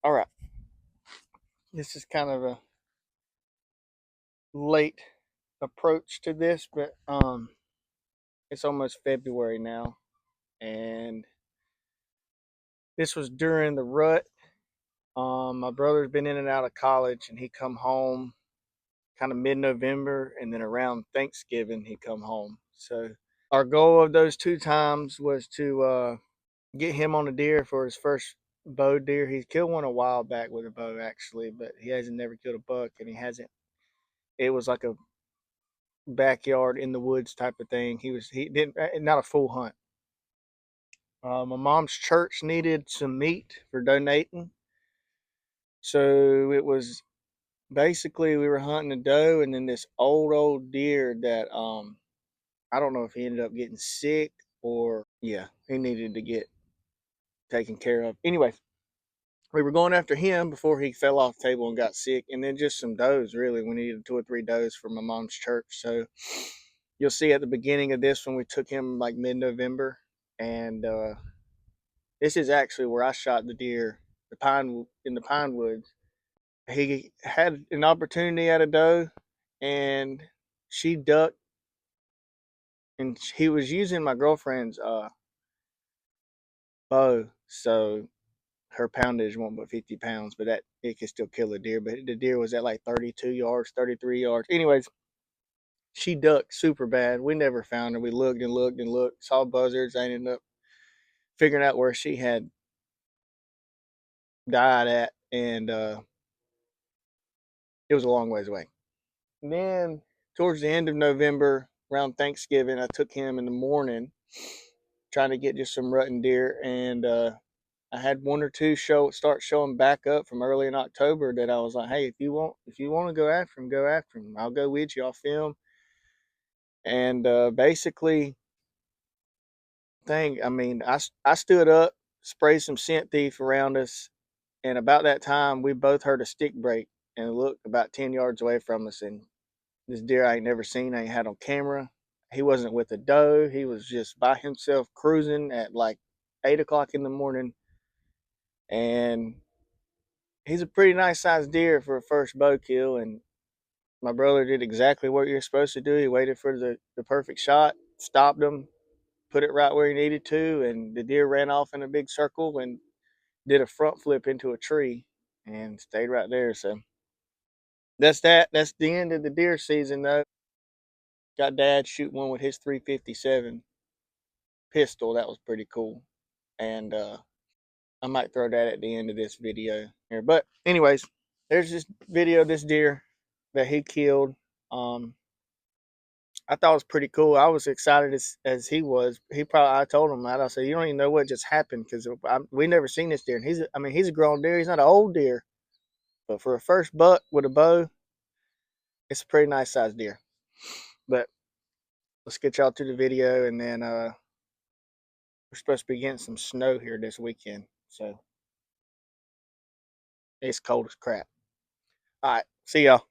All right. This is kind of a late approach to this, but it's almost February now, and this was during the rut. My brother's been in and out of college, and he come home kind of mid-November, and then around Thanksgiving he come home. So our goal of those two times was to get him on a deer for his first bow deer. He's killed one a while back with a bow actually, but he hasn't never killed a buck, and he hasn't. It was like a backyard in the woods type of thing. He didn't not a full hunt. My mom's church needed some meat for donating, so it was basically we were hunting a doe and then this old deer that I don't know if he ended up getting sick or yeah he needed to get taken care of. Anyway, we were going after him before he fell off the table and got sick, and then just some does. Really, we needed 2 or 3 does for my mom's church. So you'll see at the beginning of this when we took him like mid-November, and this is actually where I shot the deer, the pine in the pine woods. He had an opportunity at a doe, and she ducked, and he was using my girlfriend's bow, so her poundage won't but 50 pounds, but that it can still kill a deer. But the deer was at like 32 yards, 33 yards. Anyways, she ducked super bad. We never found her. We looked and looked and looked, saw buzzards. I ended up figuring out where she had died at, and it was a long ways away. And then towards the end of November, around Thanksgiving, I took him in the morning trying to get just some rutting deer, and I had one or two start showing back up from early in October that I was like, hey, if you want to go after him, go after him. I'll go with you. I'll film. And basically, I stood up, sprayed some scent thief around us, and about that time, we both heard a stick break and looked about 10 yards away from us. And this deer I ain't never seen, I ain't had on camera. He wasn't with a doe. He was just by himself cruising at like 8 o'clock in the morning. And he's a pretty nice sized deer for a first bow kill. And my brother did exactly what you're supposed to do. He waited for the perfect shot, stopped him, put it right where he needed to, and the deer ran off in a big circle and did a front flip into a tree and stayed right there. So that's that. That's the end of the deer season, though. Got dad shoot one with his 357 pistol. That was pretty cool. And I might throw that at the end of this video here. But anyways, there's this video of this deer that he killed. Um, I thought it was pretty cool. I was excited as he was. I told him that. I said, you don't even know what just happened because we never seen this deer. And he's a grown deer. He's not an old deer, but for a first buck with a bow, it's a pretty nice sized deer. But let's get y'all to the video, and then we're supposed to be getting some snow here this weekend, so it's cold as crap. All right, see y'all.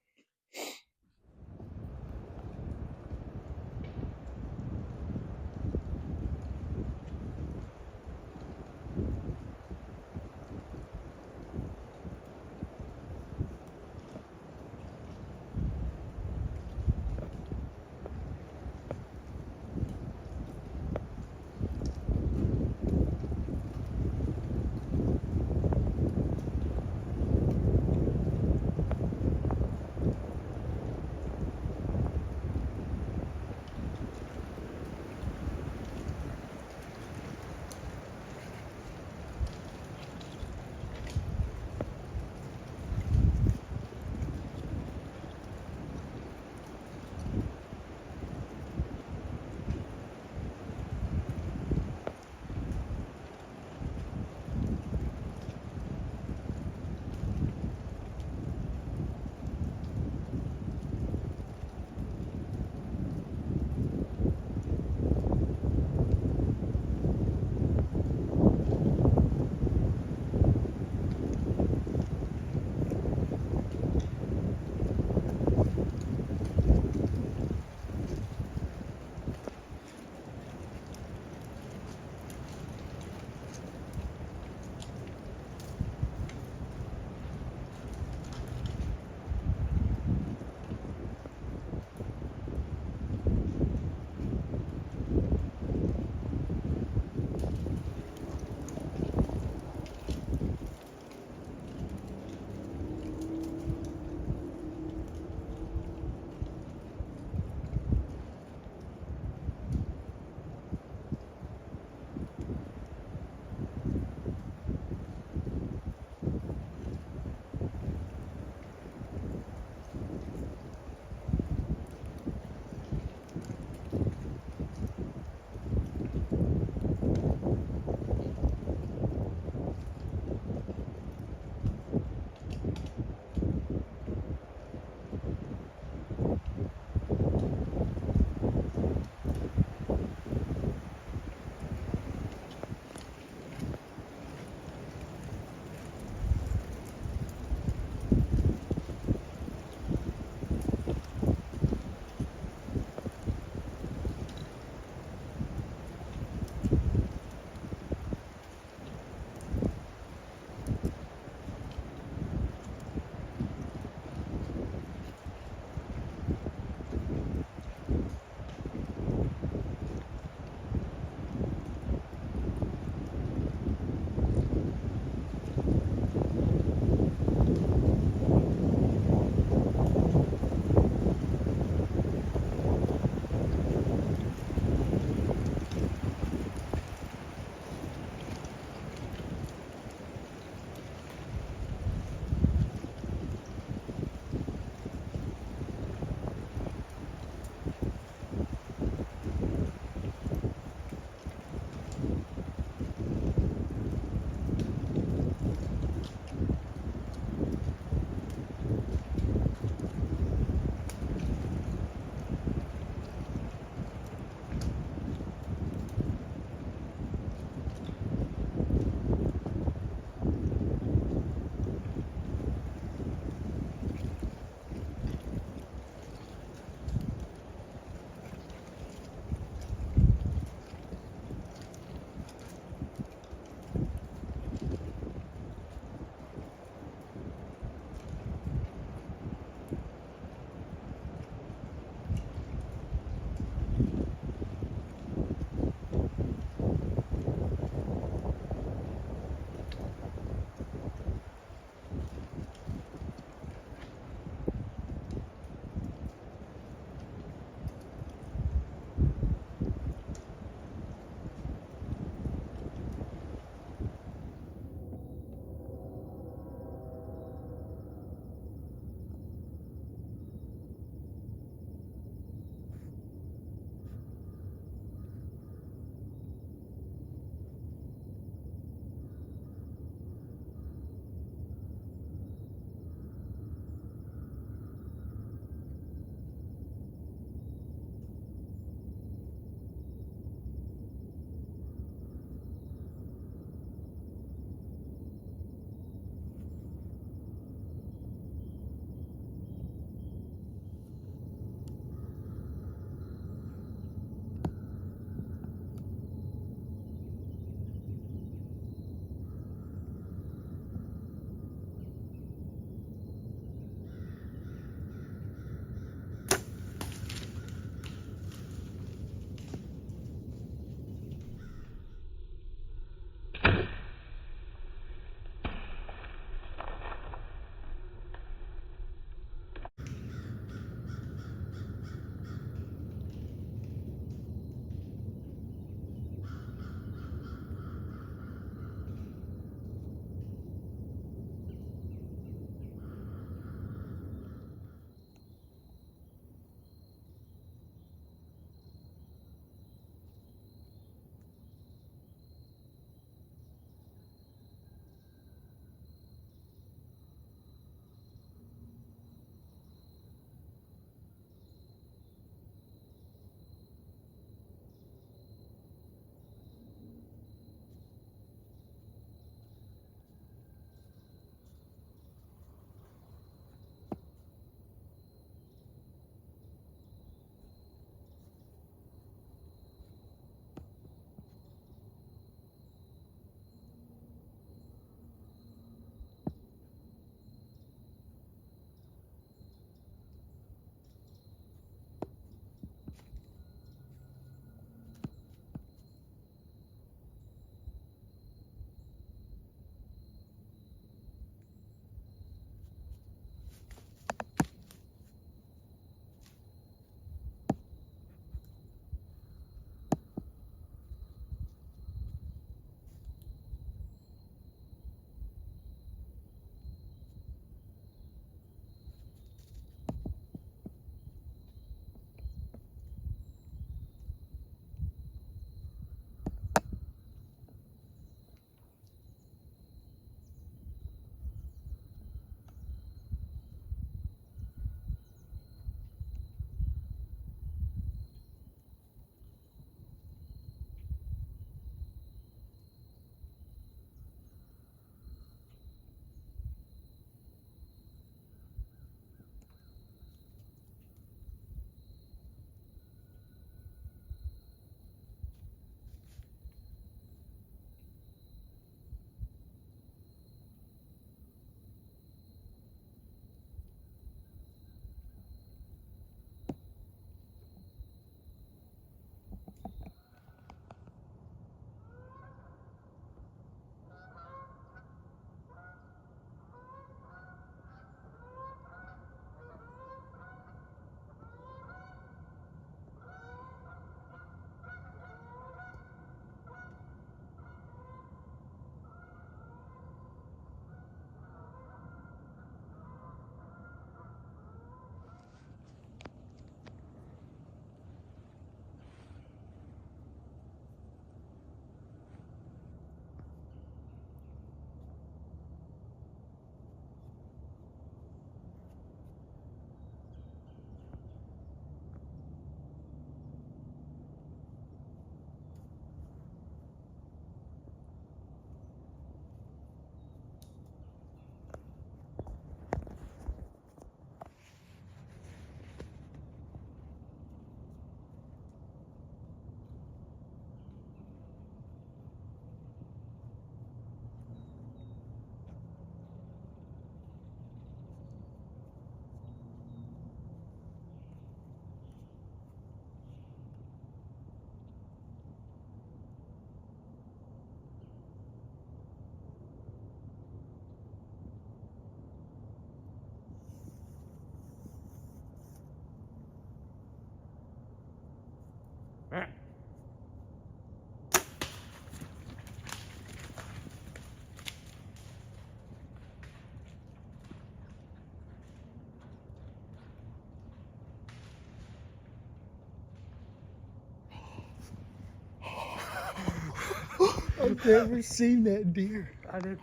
I've never seen that deer. I did.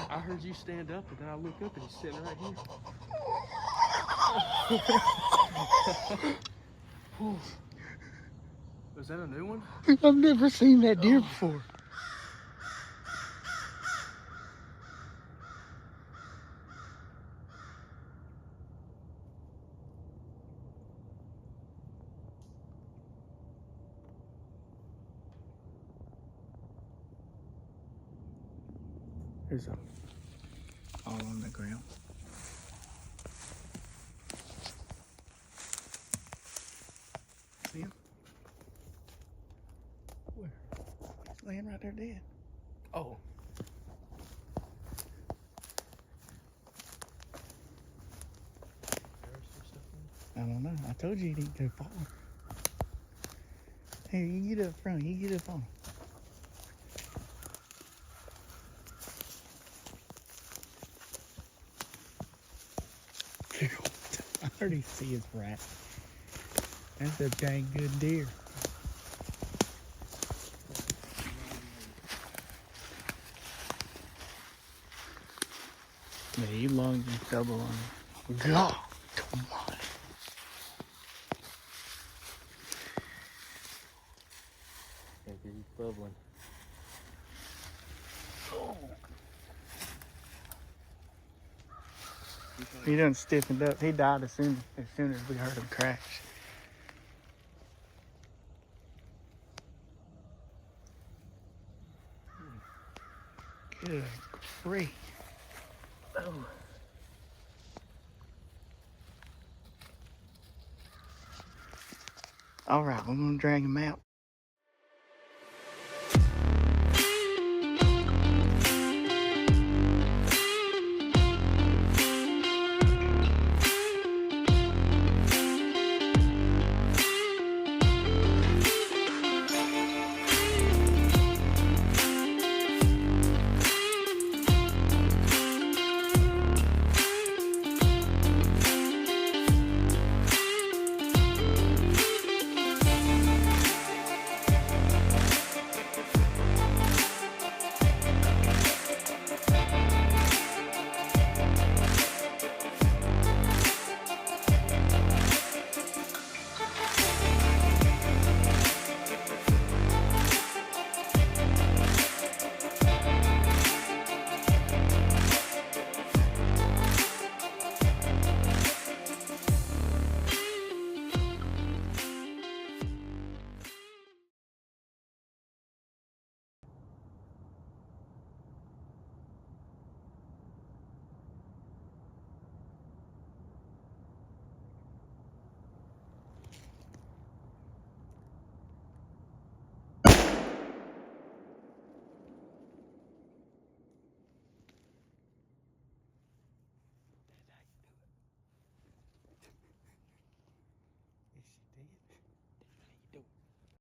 I heard you stand up, and then I look up, and he's sitting right here. Was that a new one? I've never seen that deer before. There's a all on the ground. See him? Where? He's laying right there dead. Oh. I don't know. I told you he didn't go far. Here, you can get up front. You can get up on him. I already see his rat. That's a dang good deer. Yeah, he lunged and double on him. God, come on. Yeah, he's bubbling. Oh. He done stiffened up. He died as soon as we heard him crash. Good grief. Oh. All right, we're gonna drag him out.